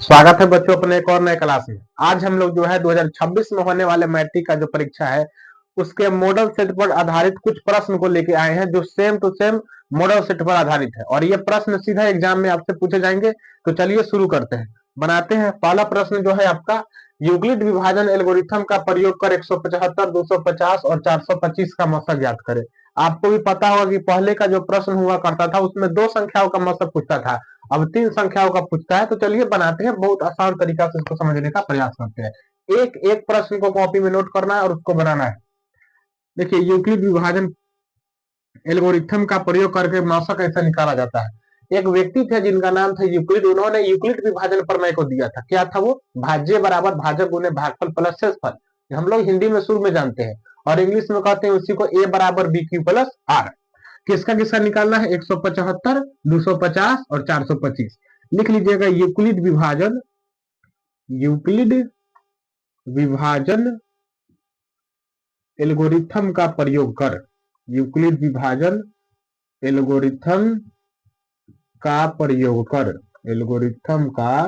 स्वागत है बच्चों अपने एक और नए क्लास में। आज हम लोग जो है 2026 में होने वाले मैट्रिक का जो परीक्षा है उसके मॉडल सेट पर आधारित कुछ प्रश्न को लेके आए हैं जो same to same model set पर आधारित है और ये प्रश्न सीधा एग्जाम में आपसे पूछे जाएंगे। तो चलिए शुरू करते हैं, बनाते हैं। पहला प्रश्न जो है आपका, यूक्लिड विभाजन एल्गोरिथम का प्रयोग कर 175, 250 और 425 का मौसा ज्ञात करें। आपको भी पता होगा कि पहले का जो प्रश्न हुआ करता था उसमें दो संख्याओं का मौसा पूछता था, अब तीन संख्याओं का पूछता है। तो चलिए बनाते हैं, बहुत आसान तरीका से इसको समझने का प्रयास करते हैं। एक एक प्रश्न को कॉपी में नोट करना है और उसको बनाना है। देखिए, यूक्लिड विभाजन एल्गोरिथम का प्रयोग करके मौसा कैसे निकाला जाता है। एक व्यक्ति थे जिनका नाम था यूक्लिड, उन्होंने यूक्लिड विभाजन प्रमेय को दिया था। क्या था वो? भाज्य बराबर भाजक गुने भागफल प्लस शेषफल। हम लोग हिंदी में शुरू में जानते हैं और इंग्लिश में कहते हैं उसी को ए बराबर बी क्यू प्लस आर। किसका किसका निकालना है? 175, 250 और 425। लिख लीजिएगा, यूक्लिड विभाजन, यूक्लिड विभाजन एल्गोरिथम का प्रयोग कर, यूक्लिड विभाजन एल्गोरिथम का प्रयोग कर, एल्गोरिथम का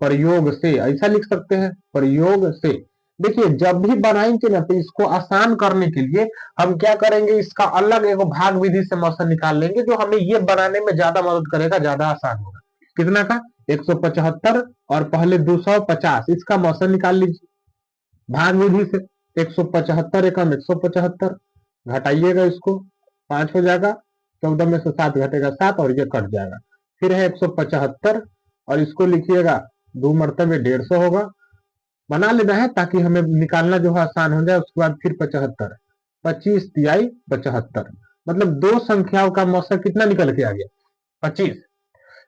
प्रयोग से, ऐसा लिख सकते हैं, प्रयोग से। देखिए, जब भी बनाएंगे ना तो इसको आसान करने के लिए हम क्या करेंगे, इसका अलग एक भाग विधि से मौसा निकाल लेंगे जो हमें ये बनाने में ज्यादा मदद करेगा, ज्यादा आसान होगा। कितना का? 175 और पहले 250, इसका मौसा निकाल लीजिए भाग विधि से। 175 एकम 175, घटाइएगा इसको, 5 हो जाएगा, 14 में से 7 घटेगा 7 और ये कट जाएगा। फिर है 175 और इसको लिखिएगा 2 मरतबे 150 होगा, बना लेना है ताकि हमें निकालना जो है आसान हो जाए। उसके बाद फिर 75, 25 तिहाई 75, मतलब दो संख्याओं का मौसा कितना निकल के आ गया? 25।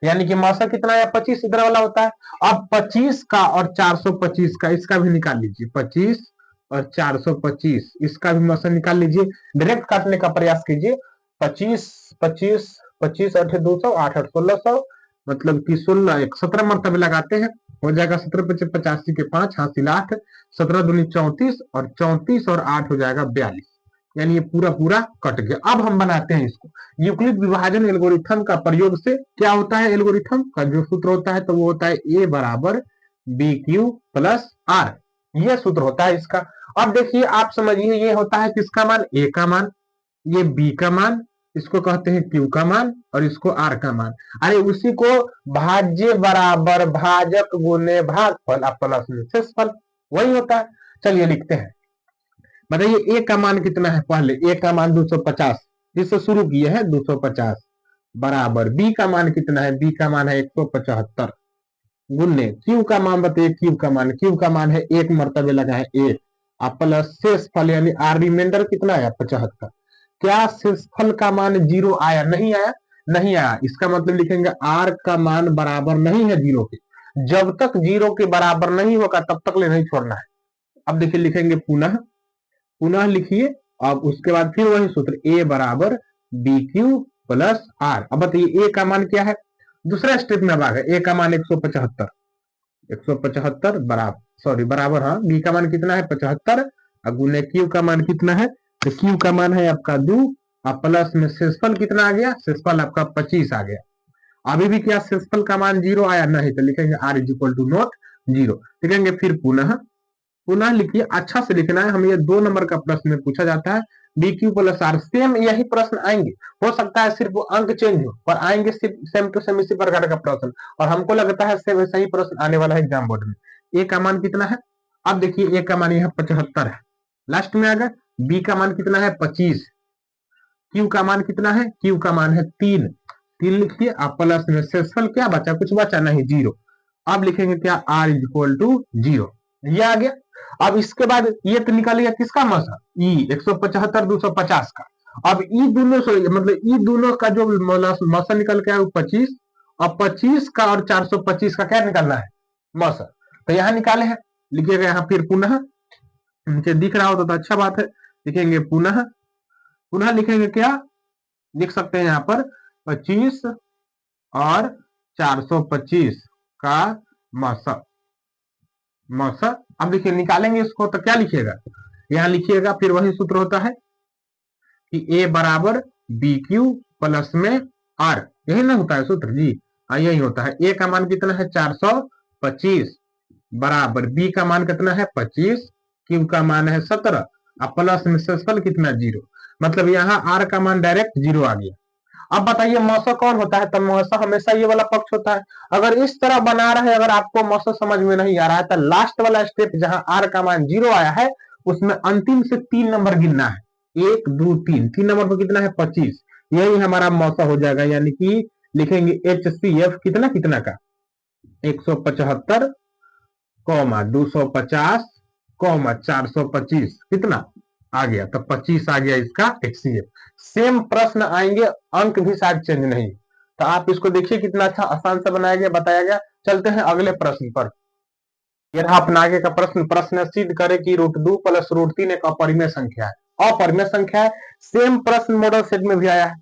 यानी कि मौसा कितना आया? 25 इधर वाला होता है। अब 25 का और 425 का इसका भी निकाल लीजिए, 25 और 425 इसका भी मौसा निकाल लीजिए। डायरेक्ट काटने का प्रयास कीजिए। 25 25 25 8 200 8 8 1600, मतलब कि 16 17 मरतबे लगाते हैं, हो जाएगा 17 25 85 के 5 हासिल 8, 17 दूनी 34 और 34 और 8 हो जाएगा 42। यानी ये पूरा पूरा कट गया। अब हम बनाते हैं इसको। यूक्लिड विभाजन एल्गोरिथम का प्रयोग से क्या होता है? एल्गोरिथम का जो सूत्र होता है तो वो होता है ए बराबर बी क्यू प्लस आर, ये सूत्र होता है इसका। अब देखिए, आप समझिए, ये होता है किसका मान? ए का मान, ये बी का मान, इसको कहते हैं क्यू का मान और इसको आर का मान। अरे उसी को भाज्य बराबर भाजक गुने भागफल और प्लस में शेषफल, वही होता है। चलिए लिखते हैं, बताइए ए का मान कितना है? पहले ए का मान 250, जिससे शुरू किए हैं 250, बराबर बी का मान कितना है? बी का मान है 175, गुने क्यू का मान बताइए, क्यू का मान, क्यू का मान है एक मरतबे लगा है एक, और प्लस शेषफल यानी आर रिमाइंडर कितना आया? 75। क्या शेषफल का मान 0 आया? नहीं आया, नहीं आया। इसका मतलब लिखेंगे आर का मान बराबर नहीं है 0 के। जब तक 0 के बराबर नहीं होगा तब तक ले नहीं छोड़ना है। अब देखिए, लिखेंगे पुनः, पुनः लिखिए। अब उसके बाद फिर वही सूत्र, ए बराबर बी क्यू प्लस आर। अब बताइए ए का मान क्या है? दूसरा स्टेप में अब आ गए, ए का मान 175, 175 बराबर, सॉरी बराबर, हाँ, बी का मान कितना है? 75, और गुने क्यू का मान कितना है? तो क्यू का मान है आपका 2, और प्लस में शेषफल कितना आ गया? शेषफल आपका 25 आ गया। अभी भी क्या शेषफल का मान 0 आया? नहीं, तो लिखेंगे R is equal to not 0। लिखेंगे फिर पुनः, पुनः लिखिए, अच्छा से लिखना है, हमें ये 2 नंबर का प्रश्न में पूछा जाता है। B Q plus R, same यही प्रश्न आएंगे, हो सकता है सिर्फ अंक चेंज हो, पर आएंगे सेम टू सेम इसी प्रकार का प्रश्न। और हमको लगता है सेम ऐसा ही प्रश्न आने वाला है एग्जाम बोर्ड में। ए का मान कितना है? अब देखिए, ए का मान यह 75 है, लास्ट में आ गया। बी का मान कितना है? 25। क्यू का मान कितना है? क्यू का मान है 3, 3 लिखिए। आप प्लस में शेषफल क्या बचा? कुछ बचा नहीं, 0। अब लिखेंगे क्या? आर इज इक्वल टू 0, ये आ गया। अब इसके बाद ये तो निकाल लिया किसका मौसा? ई 175 250 का। अब ई दोनों से, मतलब ई दोनों का जो मौसा निकल के आया वो 25, और 25 का और 425 का क्या निकालना है? मौसा। तो यहाँ निकाले हैं, लिखिएगा यहाँ फिर पुनः, नीचे दिख रहा होता तो अच्छा बात है। लिखेंगे पुनः, पुनः लिखेंगे क्या? लिख सकते हैं यहाँ पर 25 और 425 का मौसा, मौसा। अब देखिए, निकालेंगे इसको तो क्या लिखिएगा? यहाँ लिखिएगा फिर वही सूत्र होता है कि ए बराबर बी क्यू प्लस में आर, यही ना होता है सूत्र जी। यही होता है। ए का मान कितना है 425 बराबर बी का मान कितना है 25, क्यू का मान है 17 और प्लस में शेषफल कितना 0, मतलब यहाँ आर का मान डायरेक्ट 0 आ गया। अब बताइए मौसा कौन होता है, तब मौसा हमेशा ये वाला पक्ष होता है। अगर इस तरह बना रहे, अगर आपको मौसा समझ में नहीं आ रहा है तो लास्ट वाला स्टेप जहां आर का मान 0 आया है उसमें अंतिम से 3 नंबर गिनना है, 1 2 3, 3 नंबर पर कितना है 25, यही हमारा मौसा हो जाएगा। यानी कि लिखेंगे HCF कितना कितना का 175 कौमा 250 कौमा 425 कितना आ गया, तो 25 आ गया इसका HCF। सेम प्रश्न आएंगे, अंक भी शायद चेंज नहीं। तो आप इसको देखिए कितना अच्छा आसान से बनाया गया, बताया गया। चलते हैं अगले प्रश्न पर। यह अपना आगे का प्रश्न, प्रश्न सिद्ध करे कि √2 + √3 एक अपरिमेय संख्या है। अपरिमेय संख्या है, सेम प्रश्न मॉडल सेट में भी आया है,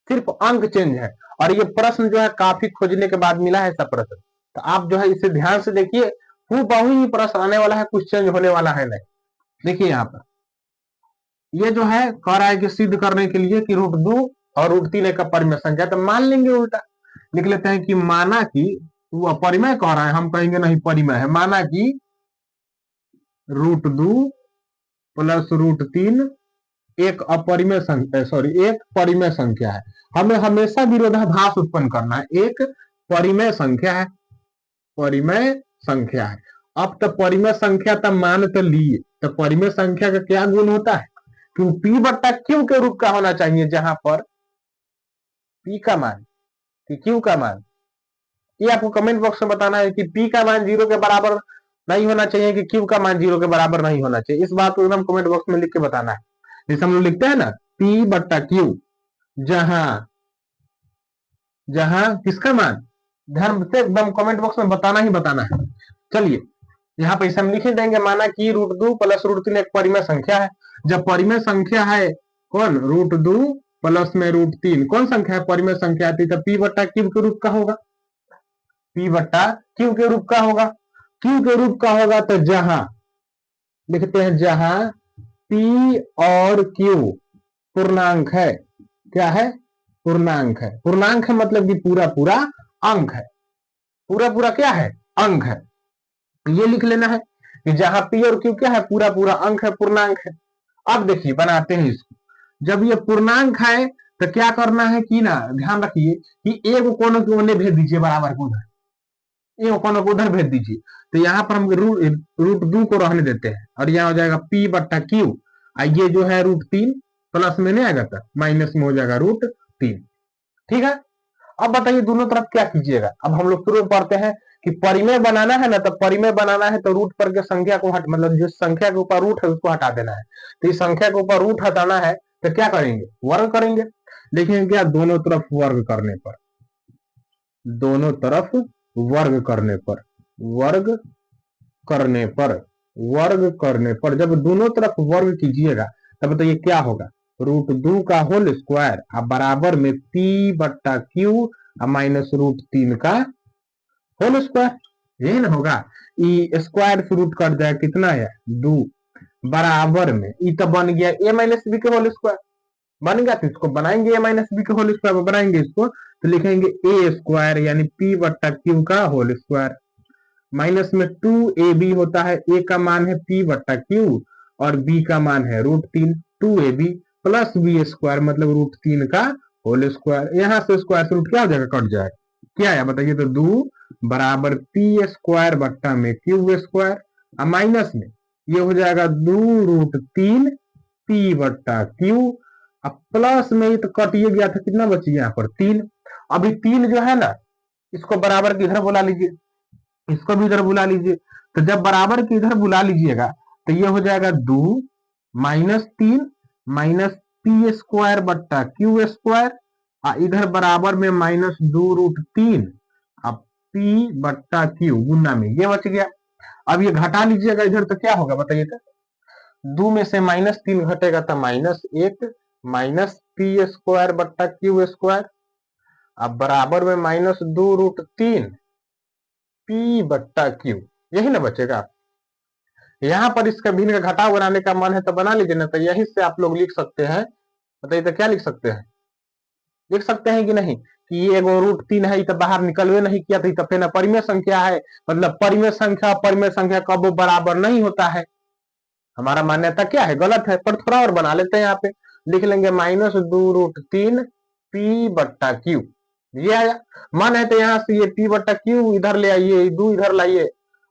सिर्फ अंक चेंज है। और ये प्रश्न जो है काफी खोजने के बाद मिला है ऐसा प्रश्न, तो आप जो है इसे ध्यान से देखिए, हूबहू ही प्रश्न आने वाला है, कुछ चेंज होने वाला है नहीं। देखिए यहाँ पर ये जो है कह रहा है कि सिद्ध करने के लिए कि √2 और √3 एक अपरिमेय संख्या, तो मान लेंगे उल्टा लिख लेते हैं कि माना कि वो अपरिमेय कह रहा है, हम कहेंगे नहीं परिमेय है। माना कि √2 + √3 एक अपरिमेय संख्या, एक परिमेय संख्या है। हमें हमेशा विरोधाभास उत्पन्न करना है, एक परिमेय संख्या है, परिमेय संख्या है। अब तो परिमेय संख्या तो मान तो लिए, तो परिमेय संख्या का क्या गुण होता है कि P/Q के रूप का होना चाहिए, जहां पर P का मान कि Q का मान, ये आपको कमेंट बॉक्स में बताना है कि P का मान 0 के बराबर नहीं होना चाहिए कि Q का मान 0 के बराबर नहीं होना चाहिए। इस बात को एकदम कमेंट बॉक्स में लिख के बताना है। जैसे हम लोग लिखते हैं ना P/Q, जहां किसका मान, ध्यान से एकदम कमेंट बॉक्स में बताना ही बताना है। चलिए यहाँ पे हम लिख देंगे, माना कि √2 + √3 एक परिमेय संख्या है। जब परिमेय संख्या है कौन, √2 प्लस में √3 कौन संख्या है, परिमेय संख्या आती, तो P/Q के रूप का होगा, P/Q के रूप का होगा। Q के रूप का होगा तो जहां लिखते हैं, जहां P और Q पूर्णांक है, क्या है, पूर्णांक है। पूर्णांक है मतलब कि पूरा पूरा अंक है, पूरा पूरा क्या है, अंक है। ये लिख लेना है कि जहां P और Q क्या है, पूरा पूरा अंक है, पूर्णांक है। अब देखिए बनाते हैं इसको, जब ये पूर्णांक है तो क्या करना है कि ना, ध्यान रखिए कि एक कोनों के कोने भेज दीजिए बराबर को उधर, एक कोनों को उधर भेज दीजिए। तो यहाँ पर हम √2 को रहने देते हैं और यहाँ हो जाएगा P/Q, ये जो है √3 प्लस में नहीं आएगा तो माइनस में हो जाएगा √3। ठीक है, अब बताइए दोनों तरफ क्या कीजिएगा। अब हम लोग शुरू में पढ़ते हैं कि परिमेय बनाना है ना, तो परिमेय बनाना है तो रूट पर के संख्या को मतलब जिस संख्या के ऊपर रूट है उसको हटा देना है। तो इस संख्या के ऊपर रूट हटाना है तो क्या करेंगे, वर्ग करेंगे। देखेंगे क्या, दोनों तरफ वर्ग करने पर, दोनों तरफ वर्ग करने पर, वर्ग करने पर, वर्ग करने पर जब दोनों तरफ वर्ग कीजिएगा तब बताइए क्या होगा, √2 का होल स्क्वायर अब बराबर में P/Q माइनस √3 का होल स्क्वायर, यही ना होगा। स्क्वायर से रूट कट जाए कितना है 2 बराबर में तो बन गया A-B के होल स्क्वायर, बन गया। तो इसको बनाएंगे A-B के होल स्क्वायर, बनाएंगे इसको तो लिखेंगे A² यानी P/Q का होल स्क्वायर माइनस में 2AB होता है, A का मान है P/Q और B का मान है √3, 2AB प्लस B² मतलब √3 का होल स्क्वायर। यहाँ से स्क्वायर से रूट क्या हो जाएगा, कट जाएगा, क्या है बताइए, तो 2 बराबर P² में Q² माइनस में ये हो जाएगा 2√3 P/Q अब प्लस में ये तो कट ये गया था, कितना बची यहाँ पर 3। अभी 3 जो है ना इसको बराबर के इधर बुला लीजिए, इसको भी इधर बुला लीजिए। तो जब बराबर के इधर बुला लीजिएगा तो ये हो जाएगा 2 -3 माइनस P² इधर बराबर में -2√3 अब P/Q गुना में ये बच गया। अब ये घटा लीजिएगा इधर तो क्या होगा बताइए, तो 2 में से -3 घटेगा तो -1 माइनस P²/Q² अब बराबर में -2√3 P/Q, यही ना बचेगा। यहाँ पर इसका भिन्न का घटाव बनाने का मन है तो बना लीजिए ना, तो यही से आप लोग लिख सकते हैं। बताइए तो क्या लिख सकते हैं, लिख सकते हैं कि नहीं कि ये एगो √3 है, तो बाहर निकलवे नहीं किया, तो फिर अपरिमेय संख्या है। मतलब परिमेय संख्या अपरिमेय संख्या कब बराबर नहीं होता है। हमारा मान्यता क्या है, गलत है। पर थोड़ा और बना लेते हैं, यहाँ पे लिख लेंगे -2√3 p/q। ये आया। मन है तो यहाँ से ये p/q इधर ले आइए, 2 इधर लाइए।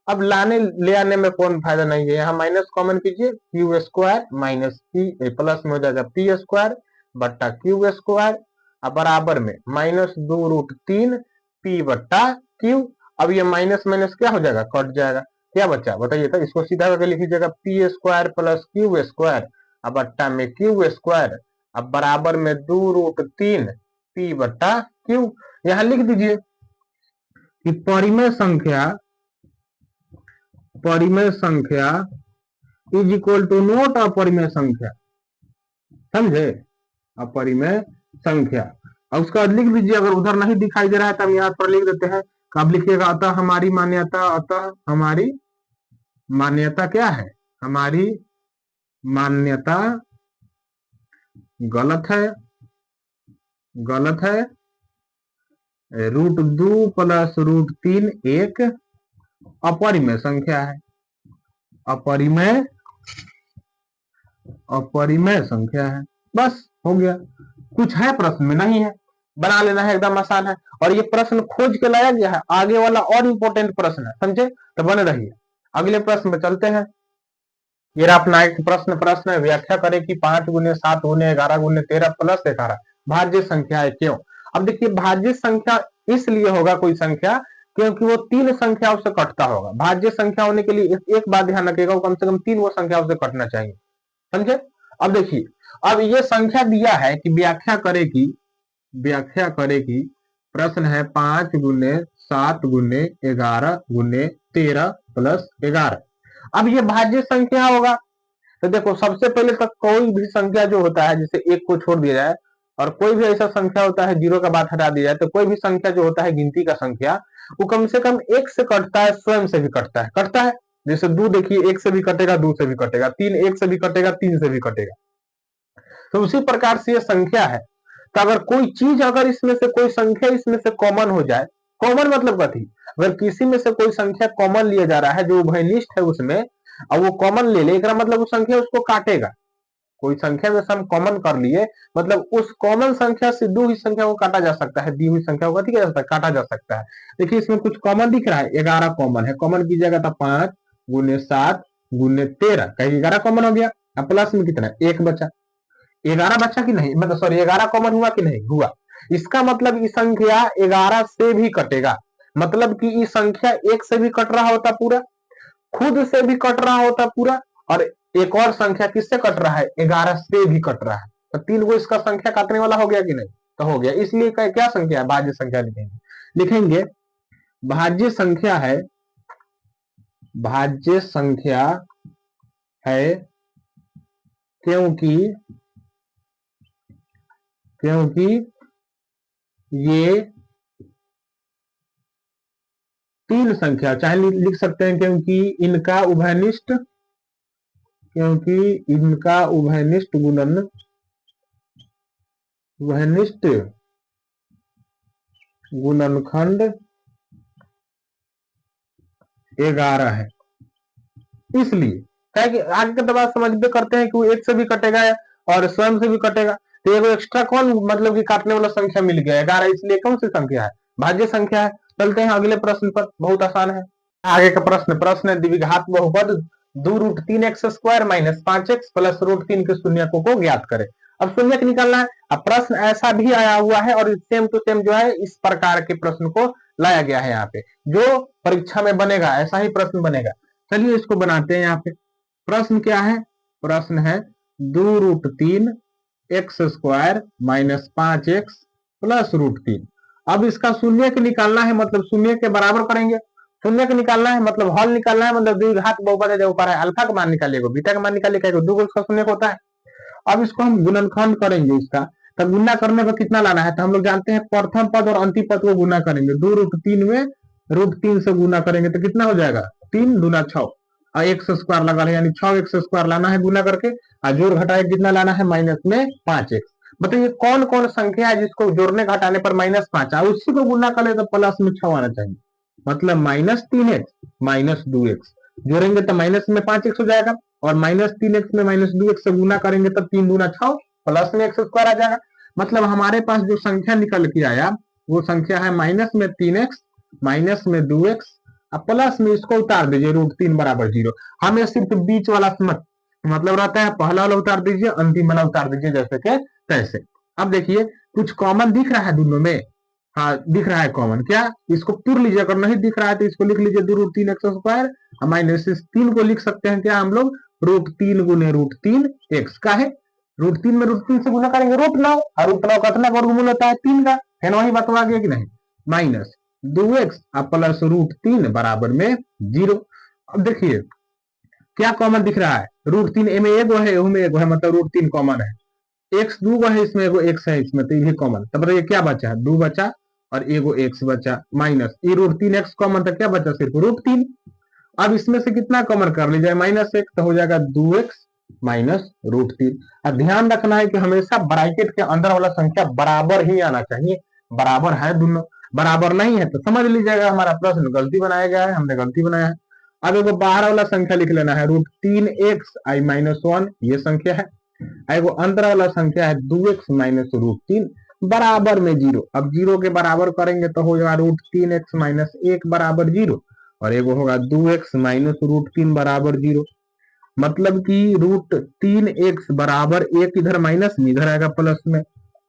अब ले आने में कौन फायदा नहीं है, यहाँ माइनस कॉमन कीजिए, q² माइनस p प्लस में हो जाएगा p²/q², अब बराबर में -2√3 p/q। अब ये माइनस माइनस क्या हो जाएगा, कट जाएगा। क्या बच्चा बताइए, तो इसको सीधा करके लिख लीजिएगा p² प्लस q², अब बट्टा में q², अब बराबर में 2√3 p/q। यहाँ लिख दीजिए कि परिमेय संख्या इज इक्वल टू नोट अपरिमेय संख्या, समझे, अपरिमेय संख्या। और उसका बाद लिख दीजिए, अगर उधर नहीं दिखाई दे रहा है तो हम यहाँ पर लिख देते हैं। अब लिखिएगा अतः हमारी मान्यता क्या है, हमारी मान्यता गलत है √2 प्लस √3 एक अपरिमेय संख्या है, अपरिमेय संख्या है। बस हो गया। कुछ है प्रश्न में, नहीं है, बना लेना है, एकदम आसान है। और ये प्रश्न खोज के लाया गया है, आगे वाला और इंपॉर्टेंट प्रश्न है, समझे, तो बने रहिए। अगले प्रश्न में चलते हैं। ये अपना एक प्रश्न है, व्याख्या करें कि 5 × 7 × 11 × 13 प्लस 11 भाज्य संख्या है, क्यों। अब देखिए, भाज्य संख्या इसलिए होगा कोई संख्या क्योंकि वो 3 संख्याओं से कटता होगा। भाज्य संख्या होने के लिए एक बात ध्यान रखिएगा, वो कम से कम 3 वो संख्याओं से कटना चाहिए, समझे। अब देखिए, अब ये संख्या दिया है कि व्याख्या करे कि प्रश्न है 5 × 7 × 11 × 13 प्लस 11। अब ये भाज्य संख्या होगा, तो देखो सबसे पहले तक कोई भी संख्या जो होता है, जैसे 1 को छोड़ दिया जाए और कोई भी ऐसा संख्या होता है 0 का बात हटा दिया जाए, तो कोई भी संख्या जो होता है गिनती का संख्या, वो कम से कम 1 से कटता है, स्वयं से भी कटता है। जैसे 2 देखिए, 1 से भी कटेगा, 2 से भी कटेगा, 3 1 से भी कटेगा, 3 से भी कटेगा। तो उसी प्रकार से ये संख्या है। तो अगर कोई चीज, अगर इसमें से कोई संख्या इसमें से कॉमन हो जाए, कॉमन मतलब कथी, अगर किसी में से कोई संख्या कॉमन लिया जा रहा है जो उभयनिष्ठ है उसमें, और वो कॉमन ले ले, मतलब उस संख्या उसको काटेगा। कोई संख्या जैसे हम कॉमन कर लिए, मतलब उस कॉमन संख्या से दी हुई संख्या को काटा जा सकता है, दी हुई संख्या को काटा जा सकता है। देखिए इसमें कुछ कॉमन दिख रहा है, 11 कॉमन है, कॉमन कीजिएगा तो 5 × 7 × 13, कहीं 11 कॉमन हो गया। अब प्लस में कितना, 1 बचा, 11 बचा कि नहीं, मतलब सॉरी 11 कॉमन हुआ कि नहीं हुआ। इसका मतलब ये संख्या 11 से भी कटेगा, मतलब कि ये संख्या 1 से भी कट रहा होता पूरा, खुद से भी कट रहा होता पूरा, और एक और संख्या किससे कट रहा है, 11 से भी कट रहा है। तो 3 को इसका संख्या काटने वाला हो गया कि नहीं, तो हो गया। इसलिए क्या संख्या है, भाज्य संख्या लिखेंगे भाज्य संख्या है क्योंकि ये 3 संख्या, चाहे लिख सकते हैं क्योंकि इनका उभयनिष्ठ गुणनखंड 11 है। इसलिए क्या कि आगे का दबाव समझते करते हैं कि वो 1 से भी कटेगा और स्वयं से भी कटेगा, तो एक एक्स्ट्रा कौन, मतलब कि काटने वाला संख्या मिल गया 11, इसलिए कौन सी संख्या है, भाज्य संख्या है। चलते हैं अगले प्रश्न पर, बहुत आसान है। आगे का प्रश्न है, द्विघात बहुपद 2√3x² माइनस 5x प्लस √3 के शून्यकों को ज्ञात करें। अब शून्यक निकालना है। अब प्रश्न ऐसा भी आया हुआ है और सेम टू सेम जो है इस प्रकार के प्रश्न को लाया गया है यहाँ पे, जो परीक्षा में बनेगा ऐसा ही प्रश्न बनेगा। चलिए इसको बनाते हैं। यहाँ पे प्रश्न क्या है, प्रश्न है 2√3x² माइनस 5x प्लस √3। अब इसका शून्यक निकालना है, मतलब शून्य के बराबर करेंगे। शून्य का निकालना है मतलब हल निकालना है, मतलब द्विघात बहुपद है, ऊपर है अल्फा का मान निकालिएगा, बीटा का मान निकालिएगा, 2 इसका शून्य होता है। अब इसको हम गुणनखंड करेंगे इसका, तब गुना करने पर कितना लाना है, तो हम लोग जानते हैं प्रथम पद और अंतिम पद को गुना करेंगे। 2√3 में √3 से गुना करेंगे तो कितना हो जाएगा, 3 दूना 6, और x² लगा है, यानी 6x² लाना है गुना करके, और जोड़ घटाए कितना लाना है, माइनस में 5x। बताइए कौन कौन संख्या है जिसको जोड़ने घटाने पर -5 आए, उसी को गुना कर ले तो प्लस में 6 आना चाहिए। मतलब -3x -2x जोड़ेंगे तो माइनस में 5x हो जाएगा, और -3x में -2x से गुना करेंगे तब 3 दूना 6 प्लस में x² आ जाएगा। मतलब हमारे पास जो संख्या निकल के आया वो संख्या है -3x -2x प्लस में इसको उतार दीजिए √3 बराबर 0। हमें सिर्फ बीच वाला मतलब रहता है पहला वाला उतार दीजिए, अंतिम वाला उतार दीजिए, जैसे के तैसे। अब देखिए कुछ कॉमन दिख रहा है दोनों में, हाँ दिख रहा है कॉमन, क्या इसको पूर लीजिए, अगर नहीं दिख रहा है तो इसको लिख लीजिए 2√3x², माइनस इस 3 को लिख सकते हैं क्या हम लोग √3 गुने √3x का है, √3 में √3 से गुना करेंगे √9, और √9 का कितना वर्गमूल होता है 3 का, है वही बतवा गया कि नहीं, माइनस 2x प्लस √3 बराबर में 0। अब देखिए क्या कॉमन दिख रहा है, √3 में एगो है, एगो है, मतलब √3 कॉमन है, x दो है इसमें, एगो x है इसमें, तो ये कॉमन, तब ये क्या बचा है 2 बचा और एगो x बचा, माइनस ये √3x कॉमन, तो क्या बचा सिर्फ √3। अब इसमें से कितना कॉमन कर लीजिए -1, तो हो जाएगा 2x माइनस √3। अब ध्यान रखना है कि हमेशा ब्रैकेट के अंदर वाला संख्या बराबर ही आना चाहिए, बराबर है दोनों, बराबर नहीं है तो समझ लीजिएगा हमारा प्रश्न गलती बनाया गया है, हमने गलती बनाया है। अब एगो बाहर वाला संख्या लिख लेना है √3x i -1 ये संख्या है, एगो अंदर वाला संख्या है 2x माइनस √3 बराबर में 0। अब 0 के बराबर करेंगे तो हो जाएगा √3x -1 बराबर 0, और एगो होगा 2x माइनस √3 बराबर 0। मतलब कि √3x बराबर 1 इधर माइनस में, इधर आएगा प्लस में,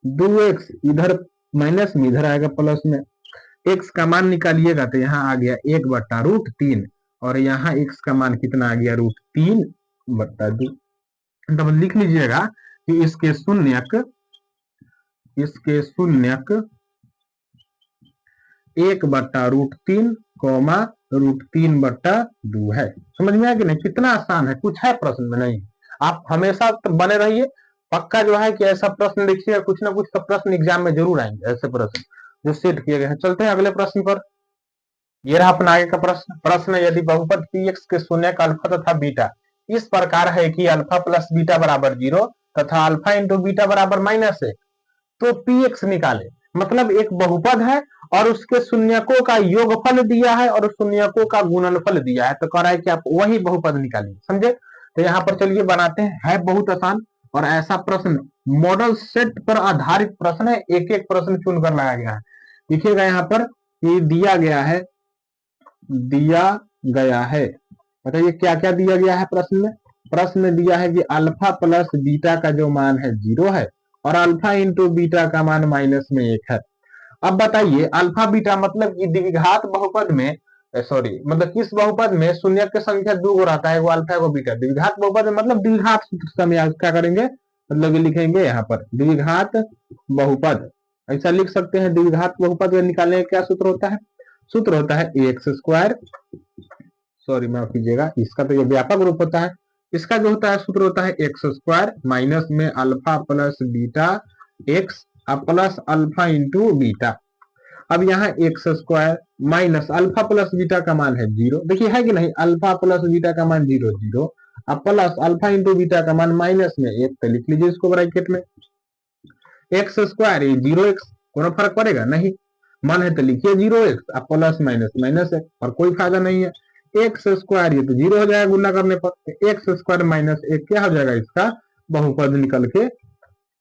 2x इधर माइनस में, इधर आएगा प्लस में। x का मान निकालिएगा तो यहाँ आ गया 1/√3, और यहाँ x का मान कितना आ गया √3/2। तब लिख लीजिएगा कि इसके शून्यक 1/√3 √3/2 है। समझ में आया कि नहीं, कितना आसान है, कुछ है प्रश्न में नहीं। आप हमेशा तो बने रहिए, पक्का जो है कि ऐसा प्रश्न देखिएगा, कुछ ना कुछ तो प्रश्न एग्जाम में जरूर आएंगे, ऐसे प्रश्न जो सेट किए गए हैं। चलते हैं अगले प्रश्न पर। ये रहा अपना आगे का प्रश्न यदि बहुपद px के शून्य का अल्फा तथा बीटा इस प्रकार है कि अल्फा प्लस बीटा बराबर 0 तथा अल्फा इंटू बीटा बराबर -1 तो px निकाले। मतलब एक बहुपद है और उसके शून्यकों का योगफल दिया है और शून्यकों का गुणनफल दिया है, तो कह रहा है कि आप वही बहुपद निकालिए, समझे। तो यहाँ पर चलिए बनाते हैं, है बहुत आसान, और ऐसा प्रश्न मॉडल सेट पर आधारित प्रश्न है, एक एक प्रश्न चुन कर लाया गया है। देखिएगा यहाँ पर ये दिया गया है, बताइए क्या क्या दिया गया है प्रश्न में। प्रश्न में दिया है कि अल्फा प्लस बीटा का जो मान है 0 है और अल्फा इंटू बीटा का मान -1 है। अब बताइए अल्फा बीटा मतलब कि द्विघात बहुपद में, सॉरी मतलब किस बहुपद में शून्य की संख्या 2 रहता है, वो अल्फा को बीटा, द्विघात बहुपद में मतलब द्विघात सूत्र से हम क्या करेंगे, मतलब लिखेंगे यहाँ पर द्विघात बहुपद, ऐसा लिख सकते हैं। द्विघात बहुपद निकालने का क्या सूत्र होता है, सूत्र होता है x², सॉरी माफ कीजिएगा, इसका तो ये व्यापक रूप होता है, इसका जो होता है सूत्र होता है x² माइनस में alpha plus beta x plus alpha into beta. अब यहाँ x² minus alpha plus beta का मान है 0, देखिए है कि नहीं, अल्फा प्लस बीटा का मान 0 0 अब प्लस अल्फा इंटू बीटा का मान -1, तो लिख लीजिए इसको ब्रैकेट में x² ये 0x, कोनो फर्क पड़ेगा नहीं, मन है तो लिखिए 0x, अब प्लस माइनस -1 और कोई फायदा नहीं है। x² ये तो 0 हो जाएगा गुना करने पर, x² -1 क्या हो जाएगा, इसका बहुपद निकल के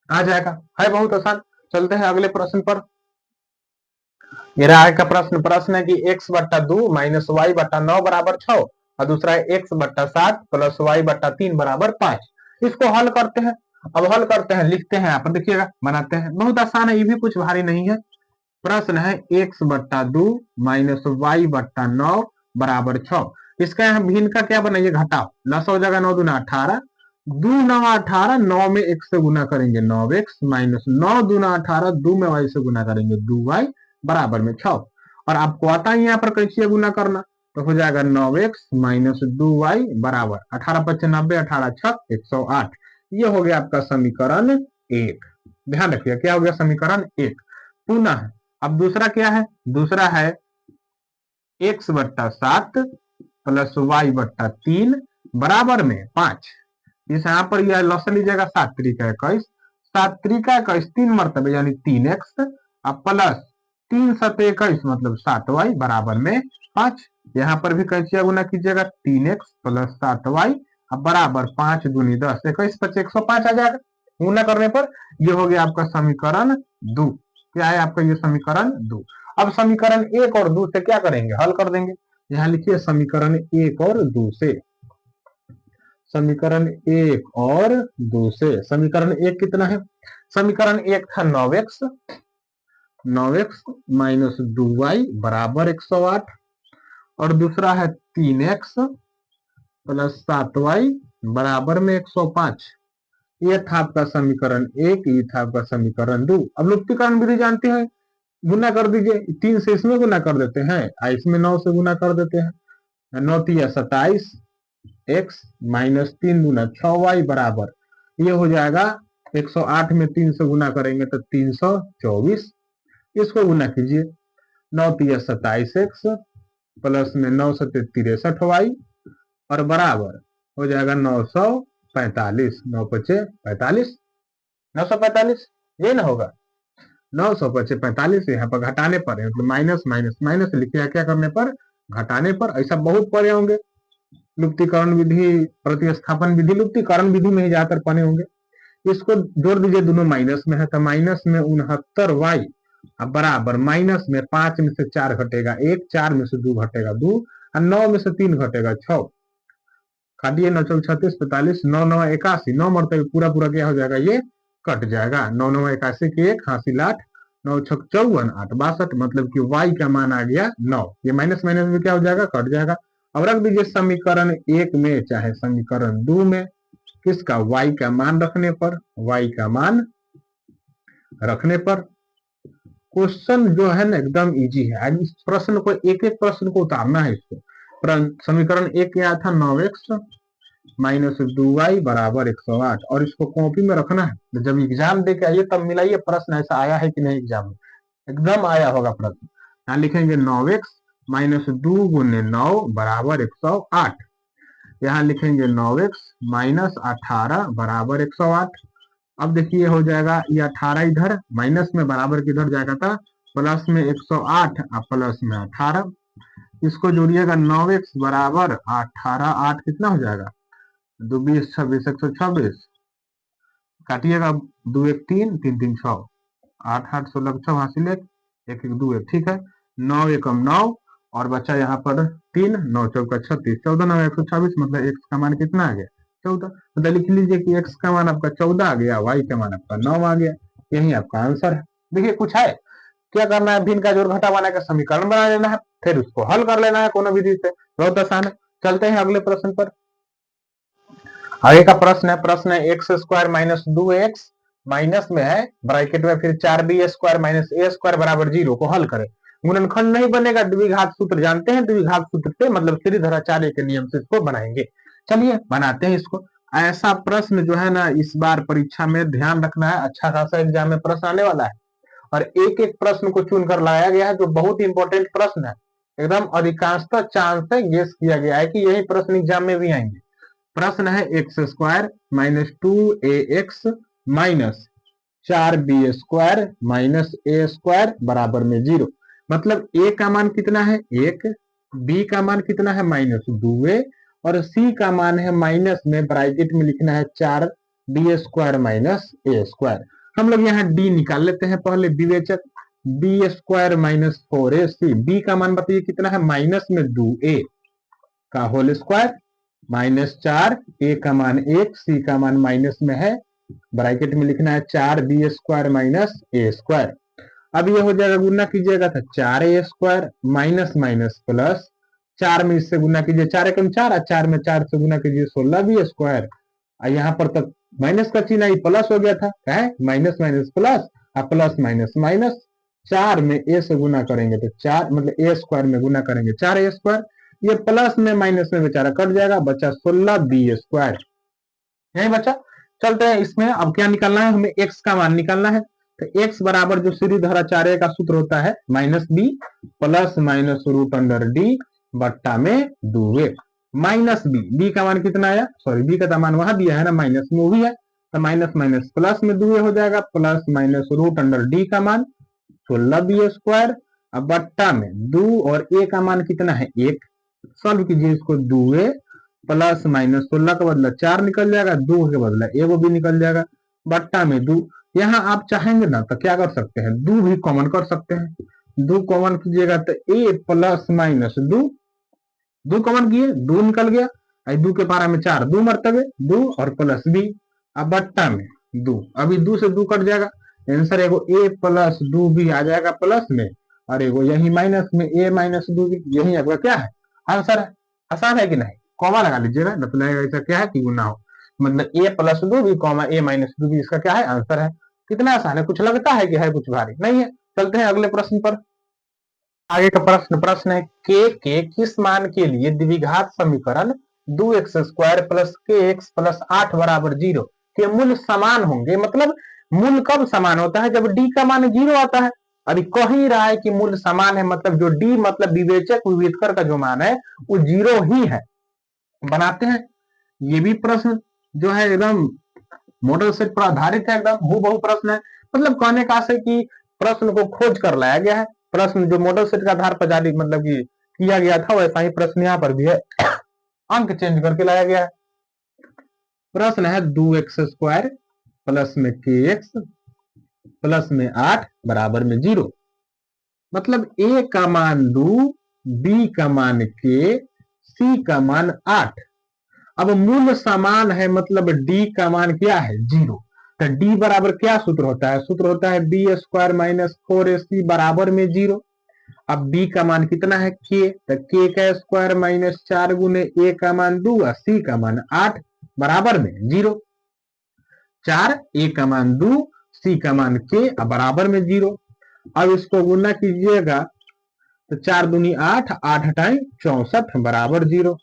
आ जाएगा, है बहुत आसान। चलते हैं अगले प्रश्न पर। मेरा आगे का प्रश्न है कि x/2 माइनस y/9 बराबर 6 और दूसरा है x/7 प्लस y/3 बराबर 5। इसको हल करते हैं। अब हल करते हैं, लिखते हैं, आप देखिएगा बनाते हैं, बहुत आसान है, ये भी कुछ भारी नहीं है। प्रश्न है x/2 माइनस y/9 बराबर 6। इसका यहाँ भिन्न का क्या बनाइए, घटाओ, लसा हो जाएगा 9 दूना 18, 2 9 18, 9 में x से गुना करेंगे 9x माइनस 9 दूना 18, 2 में y से गुना करेंगे 2y बराबर में 6। और आपको आता है यहाँ पर कैसे गुना करना, तो हो जाएगा 9x माइनस 2y बराबर 18×5 = 90, 18×6 = 108। ये हो गया आपका समीकरण 1। ध्यान रखिए क्या हो गया, समीकरण 1। पुनः अब दूसरा क्या है, दूसरा है x/7 प्लस y/3 बराबर में 5। इस यहाँ पर यह लसन लीजिएगा 7 × 21, 7 त्रिका 21 3 मरतबे यानी 3x अब प्लस 3 7 21 मतलब 7y बराबर में 5। यहाँ पर भी कैंचिया गुना कीजिएगा 3x प्लस 7y अब बराबर 5 दूनी 10 21 5 105 आ जाएगा। गुना करने पर ये हो गया आपका समीकरण 2। क्या है आपका ये समीकरण 2। अब समीकरण 1 और 2 से क्या करेंगे, हल कर देंगे। यहाँ लिखिए समीकरण 1 और 2 से, समीकरण 1 और 2 से। समीकरण 1 कितना है, समीकरण 1 था 9x माइनस 2y बराबर 108 और दूसरा है 3x प्लस 7y बराबर में 105। ये था आपका समीकरण 1, ये था आपका समीकरण 2। अब लुप्तीकरण विधि जानते हैं, गुना कर दीजिए, 3 से इसमें गुना कर देते हैं, इसमें 9 से गुना कर देते हैं, 9 तिया 27 x माइनस 3 गुना 6y बराबर ये हो जाएगा 108 में 3 से गुना करेंगे तो 324। इसको गुना कीजिए, 9 तिया 27x प्लस में 9 सत्ते 63y और बराबर हो जाएगा 945। 9 पचे 45, 945 ये ना होगा, 900 पचे 45। यहाँ पर घटाने पर मतलब माइनस माइनस माइनस लिखिए, क्या करने पर, घटाने पर। ऐसा बहुत पढ़े होंगे, लुप्तीकरण विधि प्रतिस्थापन विधि लुप्तीकरण विधि में ही जाकर पढ़े होंगे। इसको जोड़ दीजिए, दोनों माइनस में है तो माइनस में 69y अब बराबर माइनस में 5 में से 4 घटेगा 1, 4 में से 2 घटेगा 2 और 9 में से 3 घटेगा 6। काटिए, 9 चौक 36 45, 9 9 81, 9 मरतबे पूरा पूरा क्या हो जाएगा, ये कट जाएगा। 9 9 81 के 1 हासिल 8, 9 छक 54 8 62 मतलब कि y का मान आ गया 9। ये माइनस माइनस में क्या हो जाएगा, कट जाएगा। अब रख दीजिए समीकरण 1 में चाहे समीकरण 2 में, किसका, y का मान रखने पर, y का मान रखने पर। क्वेश्चन जो है ना एकदम इजी है। आज इस प्रश्न को एक एक प्रश्न को उतारना है। इसको समीकरण 1 क्या था, 9x माइनस 2y बराबर 108 और इसको कॉपी में रखना है। जब एग्जाम दे के आइए तब मिलाइए प्रश्न ऐसा आया है कि नहीं, एग्जाम में एकदम आया होगा प्रश्न। यहाँ लिखेंगे 9x माइनस 2 गुने 9 बराबर 108। यहाँ लिखेंगे 9x माइनस 18 बराबर 108। अब देखिए हो जाएगा, ये 18 इधर माइनस में बराबर किधर जाएगा था, प्लस में 108 और प्लस में 18। इसको जोड़िएगा, 9x बराबर 18 8 कितना हो जाएगा, 2 20 26 126। काटिएगा, 2 1 3 3 3 6 8 8 16 6 हासिल 1 1 1 2 1, ठीक है। 9 एकम 9 और बचा यहाँ पर 3, 9 चौका 36, 14 9 126 मतलब x का मान कितना आ गया, 14। मतलब लिख लीजिए कि x का मान आपका 14 आ गया, y का मान आपका 9 आ गया। यही आपका आंसर है। देखिए कुछ है, क्या करना है, भिन्न का जोड़ घटा बना के समीकरण बना लेना है, फिर उसको हल कर लेना है कोनो विधि से, बहुत आसान है। चलते हैं अगले प्रश्न पर। आगे का प्रश्न है x square minus 2x minus में है ब्रैकेट में फिर 4b² माइनस a² बराबर 0 को हल करें। गुणनखंड नहीं बनेगा, द्विघात सूत्र जानते हैं, द्विघात सूत्र से मतलब श्रीधराचार्य के नियम से इसको बनाएंगे। चलिए बनाते हैं इसको। ऐसा प्रश्न जो है ना इस बार परीक्षा में ध्यान रखना है, अच्छा खासा एग्जाम में प्रश्न आने वाला है और एक एक प्रश्न को चुनकर लाया गया है जो बहुत इंपॉर्टेंट प्रश्न है। एकदम अधिकांशतः चांस है, गेस किया गया है कि यही प्रश्न एग्जाम में भी आएंगे। प्रश्न है x square minus 2ax minus 4b² minus a² बराबर में 0। मतलब a का मान कितना है 1, b का मान कितना है माइनस 2a और c का मान है माइनस में ब्रैकेट में लिखना है 4b² माइनस a²। हम लोग यहाँ d निकाल लेते हैं पहले, विवेचक b² माइनस 4ac। b का मान बताइए कितना है, माइनस में 2a का होल स्क्वायर माइनस 4, a का मान 1, c का मान माइनस में है, ब्रैकेट में लिखना है 4b² माइनस a²। अब ये हो जाएगा, गुना कीजिएगा तो 4a² माइनस माइनस प्लस 4 में इससे गुना कीजिए, 4 एकम 4 और 4 में 4 से गुना कीजिए 16b²। यहाँ पर तक माइनस का चिन्ह ही प्लस हो गया था, क्या है, माइनस माइनस प्लस और प्लस माइनस माइनस। 4 में a से गुना करेंगे तो 4 मतलब a² में गुना करेंगे 4a², ये प्लस में माइनस में बेचारा कट जाएगा, बचा 16b²। यही बचा। चलते हैं इसमें, अब क्या निकालना है हमें, x का मान निकालना है। तो x बराबर जो श्रीधराचार्य का सूत्र होता है minus b plus minus root under d बट्टा में 2a माइनस b। b का मान कितना आया, सॉरी b का मान वहां दिया है ना माइनस में, वो भी है तो माइनस माइनस प्लस में 2 हो जाएगा, plus minus root under D का मान 16b²। अब बट्टा में 2 और a का मान कितना है 1, सॉल्व कीजिए इसको, 2a प्लस माइनस 16 का बदला 4 निकल जाएगा, 2 के बदला एगो भी निकल जाएगा, बट्टा में 2। यहाँ आप चाहेंगे ना तो क्या कर सकते हैं, 2 भी कॉमन कर सकते हैं, 2 कॉमन कीजिएगा तो a प्लस माइनस 2 कॉमन किए 2 निकल गया, 2 के पारा में 4, 2 मरतबे 2 और प्लस b। अब बट्टा में 2, अभी 2 से 2 कट जाएगा, आंसर एगो a प्लस 2 भी आ जाएगा प्लस में, और एगो यही माइनस में a माइनस 2 भी, यही आपका क्या है आंसर है। आसान है कि नहीं, कॉमा लगा लीजिएगा, मतलब ऐसा क्या है कि गुना हो, मतलब a प्लस 2 भी कॉमा a माइनस 2 भी इसका क्या है आंसर है। कितना आसान है, कुछ लगता है कि है कुछ भारी नहीं है। चलते हैं अगले प्रश्न पर। आगे का प्रश्न है के किस मान के लिए द्विघात समीकरण 2x² प्लस kx प्लस 8 बराबर 0 के मूल समान होंगे। मतलब मूल कब समान होता है, जब d का मान 0 आता है। अभी कह ही रहा है कि मूल समान है, मतलब जो d मतलब विवेचक विवेचकर का जो मान है वो 0 ही है। बनाते हैं ये भी प्रश्न जो है एकदम मॉडल सेट पर आधारित है, एकदम हूबहू प्रश्न है। मतलब कहने का आशय कि प्रश्न को खोज कर लाया गया है, प्रश्न जो मॉडल सेट के आधार पर जारी मतलब कि किया गया था वैसा ही प्रश्न यहाँ पर भी है, अंक चेंज करके लाया गया है। प्रश्न है 2x² प्लस में kx प्लस में 8 बराबर में 0। मतलब a का मान 2, b का मान k, c का मान 8। अब मूल समान है, मतलब d का मान क्या है 0, तो d बराबर क्या सूत्र होता है, सूत्र होता है b² माइनस 4ac बराबर में 0। अब b का मान कितना है k, तो k का स्क्वायर माइनस 4 गुने a का मान 2 और c का मान 8 बराबर में 0। 4 a का मान 2 c का मान k बराबर में 0। अब इसको गुना कीजिएगा तो 4 दूनी 8, 8 टाइम 64 बराबर 0।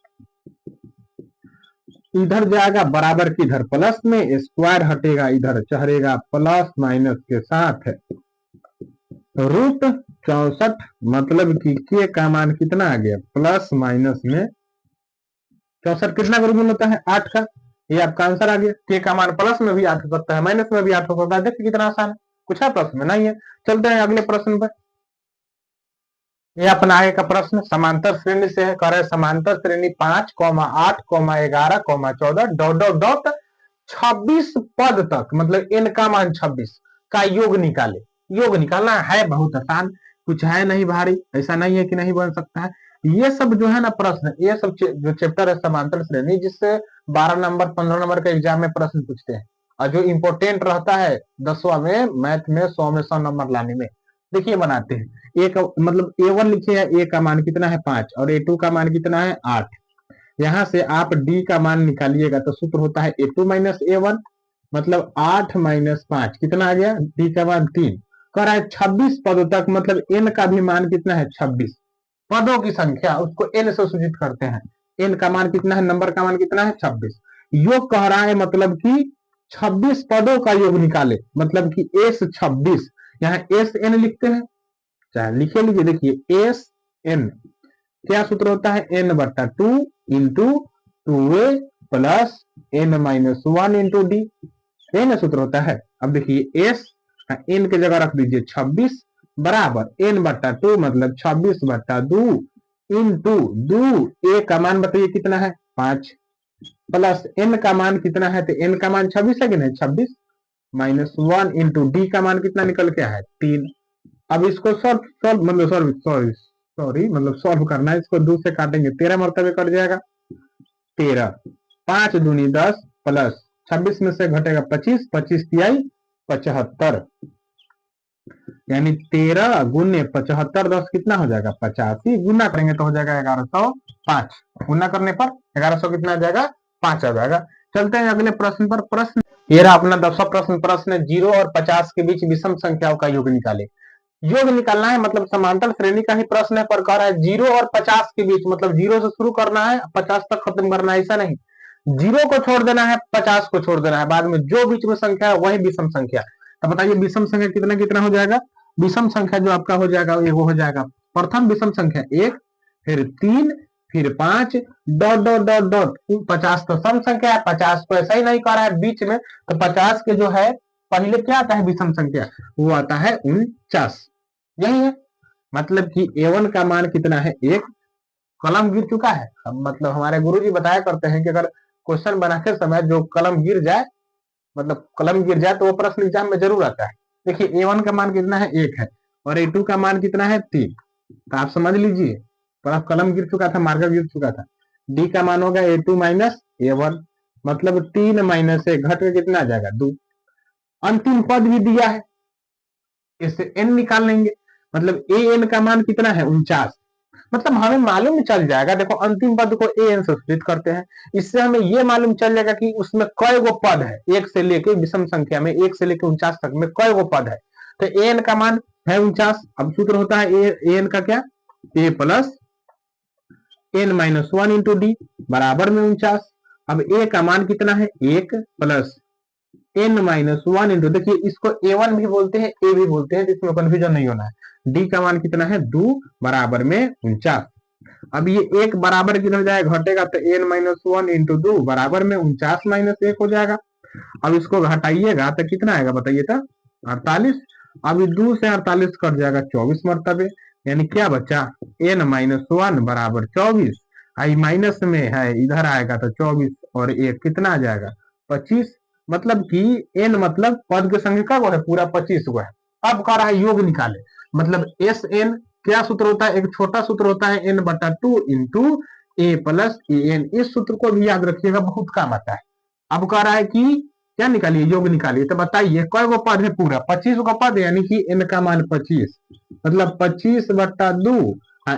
इधर जाएगा बराबर की इधर प्लस में, स्क्वायर हटेगा इधर चढ़ेगा प्लस माइनस के साथ रूट 64। मतलब कि के का मान कितना आ गया प्लस माइनस में 64 कितना गुण होता है 8 का, ये आपका आंसर आ गया। के का मान प्लस में भी 8 हो सकता है, माइनस में भी 8 हो सकता है। देखिए कितना आसान है, कुछ है प्रश्न में नहीं है। चलते हैं अगले प्रश्न पर। ये अपना आगे का प्रश्न समांतर श्रेणी से है, कह रहे समांतर श्रेणी 5, 8, 11, 14 डॉट डॉट डॉट 26 पद तक, मतलब n का मान 26 का योग निकाले। योग निकालना है बहुत आसान, कुछ है नहीं भारी, ऐसा नहीं है कि नहीं बन सकता है। ये सब जो है ना प्रश्न, ये सब जो चैप्टर है समांतर श्रेणी, जिससे 12 नंबर 15 नंबर के एग्जाम में प्रश्न पूछते हैं, और जो इंपोर्टेंट रहता है 10वां में मैथ में 100 में 100 नंबर लाने में। देखिए बनाते हैं, एक मतलब a1 लिखे हैं, a का मान कितना है 5 और a2 का मान कितना है 8। यहां से आप d का मान निकालिएगा तो सूत्र होता है a2 माइनस a1, मतलब 8 माइनस 5 कितना आ गया, d का मान 3। कह रहा है 26 पदों तक, मतलब n का भी मान कितना है 26, पदों की संख्या उसको n से सूचित करते हैं। n का मान कितना है, नंबर का मान कितना है 26। योग कह रहा है मतलब कि 26 पदों का योग निकाले, मतलब कि s 26, यहाँ एस एन लिखते हैं, चाहे लिखे लीजिए। देखिए एस एन क्या सूत्र होता है, एन बट्टा 2 into 2a plus N minus 1 into D, N सूत्र होता है। अब देखिए एस एन के जगह रख दीजिए 26 बराबर एन बट्टा 2, मतलब 26 बट्टा 2 इंटू 2 ए का मान बताइए कितना है 5, प्लस एन का मान कितना है, तो एन का मान 26 है कि नहीं 26, माइनस 1 इंटू डी का मान कितना निकल के है 3। अब इसको सॉल्व मतलब सॉल्व करना है, इसको 2 से काटेंगे 13 मरतबे कट जाएगा 13, 5 दूनी 10 प्लस 26 में से घटेगा 25, 25 तिहाई 75, यानी 13 गुने 75 10 कितना हो जाएगा 85, गुना करेंगे तो हो जाएगा 1105, गुना करने पर 1100 कितना आ जाएगा 5 आ जाएगा। चलते हैं अगले प्रश्न पर। प्रश्न ये रहा अपना 10वां प्रश्न। प्रश्न 0 और 50 के बीच विषम संख्याओं का योग निकाले। योग निकालना है, मतलब समांतर श्रेणी का ही प्रश्न है, पर कह रहा है 0 और 50 के बीच, मतलब 0 से शुरू करना है 50 तक खत्म करना है, ऐसा नहीं 0 को छोड़ देना है 50 को छोड़ देना है, बाद में जो बीच में संख्या है वही विषम संख्या। तो बताइए विषम संख्या कितना कितना हो जाएगा। विषम संख्या जो आपका हो जाएगा वो हो जाएगा प्रथम विषम संख्या 1, फिर 3, फिर 5 डॉट डॉट डॉट डॉट 50 तो सम संख्या है, 50 को ऐसा ही नहीं कर रहा है बीच में, तो 50 के जो है पहले क्या आता है विषम संख्या, वो आता है 49। यही है मतलब कि A1 का मान कितना है 1, कलम गिर चुका है। अब मतलब हमारे गुरुजी बताया करते हैं कि अगर क्वेश्चन बनाते समय जो कलम गिर जाए, मतलब कलम गिर जाए तो वो प्रश्न एग्जाम में जरूर आता है। देखिए A1 का मान कितना है 1 है और A2 का मान कितना है 3, तो आप समझ लीजिए पर आप कलम गिर चुका था, मार्कर गिर चुका था। डी का मान होगा A2 माइनस A1, मतलब 3 माइनस 1 घट के कितना आ जाएगा 2। अंतिम पद भी दिया है, इससे n निकाल लेंगे, मतलब an का मान कितना है 49, मतलब हमें मालूम चल जाएगा। देखो अंतिम पद को an से स्प्लिट करते हैं, इससे हमें ये मालूम चल जाएगा कि उसमें कई गो पद है, एक से लेके विषम संख्या में 1 से लेके 49 तक में कई गो पद है। तो an का मान है 49। अब सूत्र होता है an का क्या, a plus n minus 1 into D बराबर में 49। अब a का मान कितना है 1 प्लस n माइनस 1 इंटू, देखिए इसको A1 भी बोलते हैं a भी बोलते हैं, इसमें कंफ्यूजन नहीं होना है। d का मान कितना है 2 बराबर में 49। अब ये एक बराबर किधर जाएगा, घटेगा तो n माइनस 1 इंटू 2 बराबर में 49 माइनस 1 हो जाएगा। अब इसको घटाइएगा तो कितना आएगा बताइए तो 48। अब 2 से 48 कट जाएगा 24 मरतबे, यानी क्या बचा n माइनस 1 बराबर 24, आई माइनस में है इधर आएगा तो 24 और 1 कितना आ जाएगा 25। मतलब कि n मतलब पद के संख्या का वो है पूरा 25 गो है। अब कह रहा है योग निकाले, मतलब एस एन क्या सूत्र होता है, एक छोटा सूत्र होता है n बटा 2 into A plus A N, इस सूत्र को भी याद रखिएगा बहुत काम आता है। अब कह रहा है कि क्या निकालिए, योग निकालिए, तो बताइए कई गो पद है, पूरा 25 गो पद है, यानी कि n का मान 25, मतलब 25 बटा 2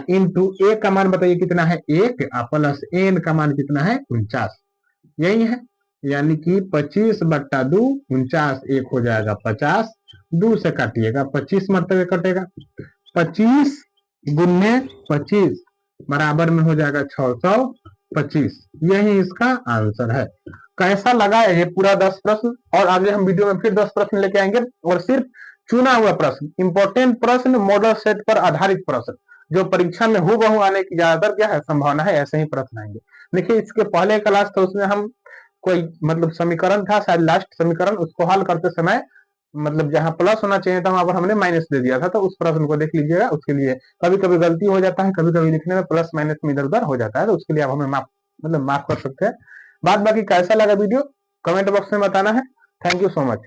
इंटू ए का मान बताइए कितना है 1 प्लस एन का मान कितना है 49, यही है। यानी कि 25 बट्टा 2 49, एक हो जाएगा 50, 2 से काटिएगा 25 मरतबे कटेगा, 25 गुन्ने 25 बराबर में हो जाएगा 625। यही इसका आंसर है। कैसा लगा है ये पूरा 10 प्रश्न, और आगे हम वीडियो में फिर 10 प्रश्न लेके आएंगे, और सिर्फ चुना हुआ प्रश्न, इंपॉर्टेंट प्रश्न, मॉडल सेट पर आधारित प्रश्न, जो परीक्षा में हूबहू आने की ज्यादातर क्या है संभावना है, ऐसे ही प्रश्न आएंगे। देखिए इसके पहले क्लास तो उसमें हम कोई मतलब समीकरण था शायद लास्ट समीकरण, उसको हल करते समय मतलब जहां प्लस होना चाहिए था वहां पर हमने माइनस दे दिया था, तो उस प्रश्न को देख लीजिएगा। उसके लिए कभी कभी गलती हो जाता है, कभी कभी लिखने में प्लस माइनस में इधर उधर हो जाता है, तो उसके लिए आप हमें माफ कर सकते हैं। बाद बाकी कैसा लगा वीडियो कमेंट बॉक्स में बताना है। Thank you so much.